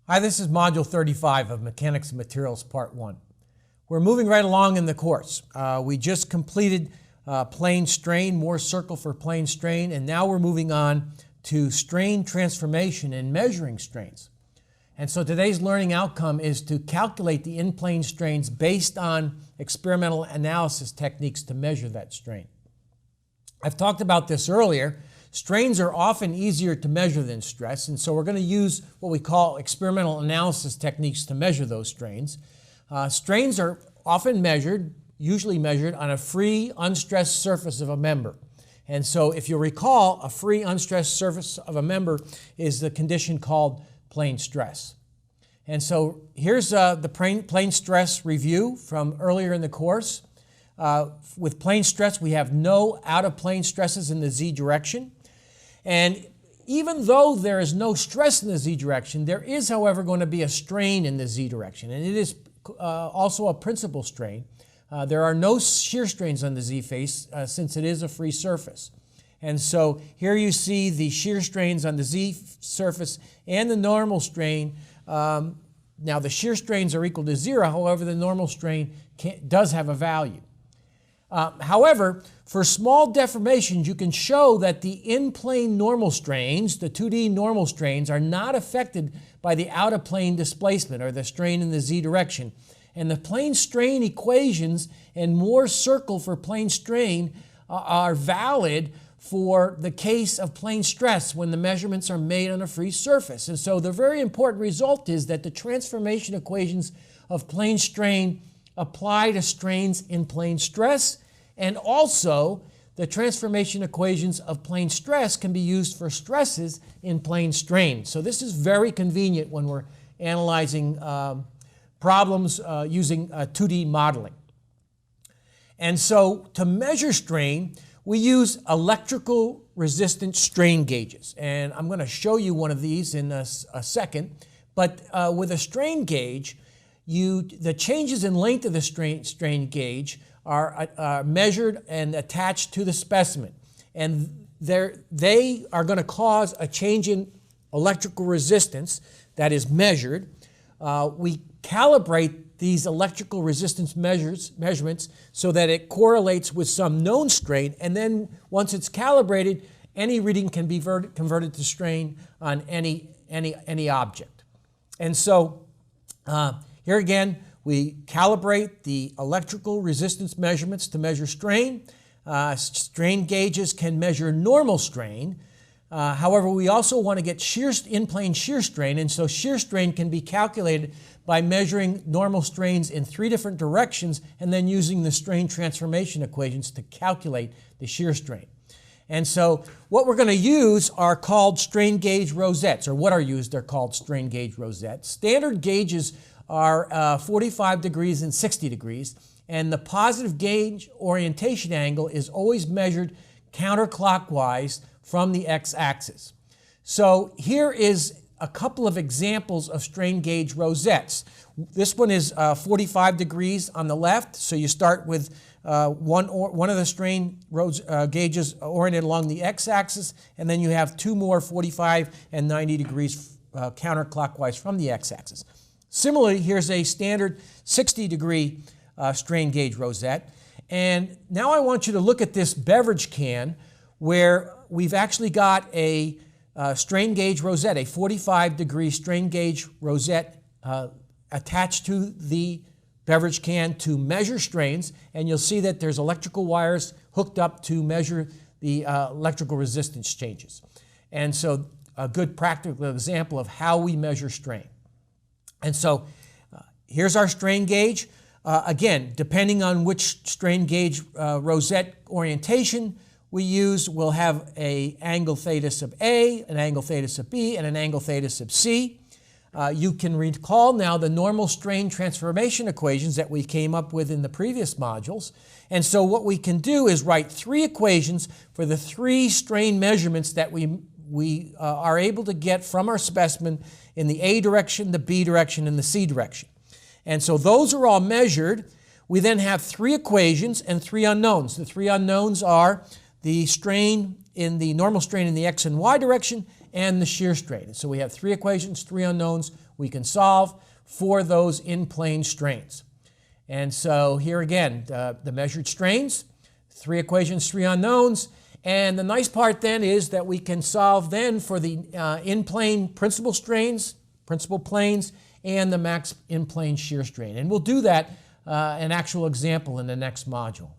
Hi, this is Module 35 of Mechanics of Materials Part 1. We're moving right along in the course. We just completed plane strain, more circle for plane strain, and now we're moving on to strain transformation and measuring strains. And so today's learning outcome is to calculate the in-plane strains based on experimental analysis techniques to measure that strain. I've talked about this earlier. Strains are often easier to measure than stress, and so we're going to use what we call experimental analysis techniques to measure those strains. Strains are often measured, usually measured, on a free, unstressed surface of a member. And so if you recall, a free, unstressed surface of a member is the condition called plane stress. And so here's the plane stress review from earlier in the course. With plane stress, we have no out-of-plane stresses in the z direction. And even though there is no stress in the z direction, there is, however, going to be a strain in the z direction. And it is also a principal strain. There are no shear strains on the z face since it is a free surface. And so here you see the shear strains on the z surface and the normal strain. Now the shear strains are equal to 0, however the normal strain does have a value. However, for small deformations, you can show that the in-plane normal strains, the 2D normal strains, are not affected by the out-of-plane displacement or the strain in the z direction. And the plane strain equations and more circle for plane strain are valid for the case of plane stress when the measurements are made on a free surface. And so the very important result is that the transformation equations of plane strain apply to strains in plane stress, and also the transformation equations of plane stress can be used for stresses in plane strain. So this is very convenient when we're analyzing problems using 2D modeling. And so to measure strain, we use electrical resistance strain gauges. And I'm going to show you one of these in a second. But with a strain gauge, the changes in length of the strain gauge are measured and attached to the specimen. And they are going to cause a change in electrical resistance that is measured. We calibrate these electrical resistance measurements so that it correlates with some known strain. And then once it's calibrated, any reading can be converted to strain on any object. And so here again, we calibrate the electrical resistance measurements to measure strain. Strain gauges can measure normal strain. However, we also want to get in-plane shear strain, and so shear strain can be calculated by measuring normal strains in 3 different directions and then using the strain transformation equations to calculate the shear strain. And so what we're going to use are called strain gauge rosettes, or what are used are called strain gauge rosettes. Standard gauges are 45 degrees and 60 degrees, and the positive gauge orientation angle is always measured counterclockwise from the x-axis. So here is a couple of examples of strain gauge rosettes. This one is 45 degrees on the left, so you start with one of the strain gauges oriented along the x-axis, and then you have 2 more 45 and 90 degrees counterclockwise from the x-axis. Similarly, here's a standard 60-degree strain gauge rosette. And now I want you to look at this beverage can where we've actually got a strain gauge rosette, a 45-degree strain gauge rosette attached to the beverage can to measure strains. And you'll see that there's electrical wires hooked up to measure the electrical resistance changes. And so a good practical example of how we measure strain. And so here's our strain gauge. Again, depending on which strain gauge rosette orientation we use, we'll have an angle theta sub A, an angle theta sub B, and an angle theta sub C. You can recall now the normal strain transformation equations that we came up with in the previous modules. And so what we can do is write 3 equations for the 3 strain measurements that we are able to get from our specimen in the A direction, the B direction, and the C direction. And so those are all measured. We then have 3 equations and 3 unknowns. The 3 unknowns are the strain in the normal strain in the X and Y direction, and the shear strain. So we have 3 equations, 3 unknowns we can solve for those in-plane strains. And so here again, the measured strains, 3 equations, 3 unknowns. And the nice part then is that we can solve then for the in-plane principal strains, principal planes, and the max in-plane shear strain. And we'll do that, an actual example in the next module.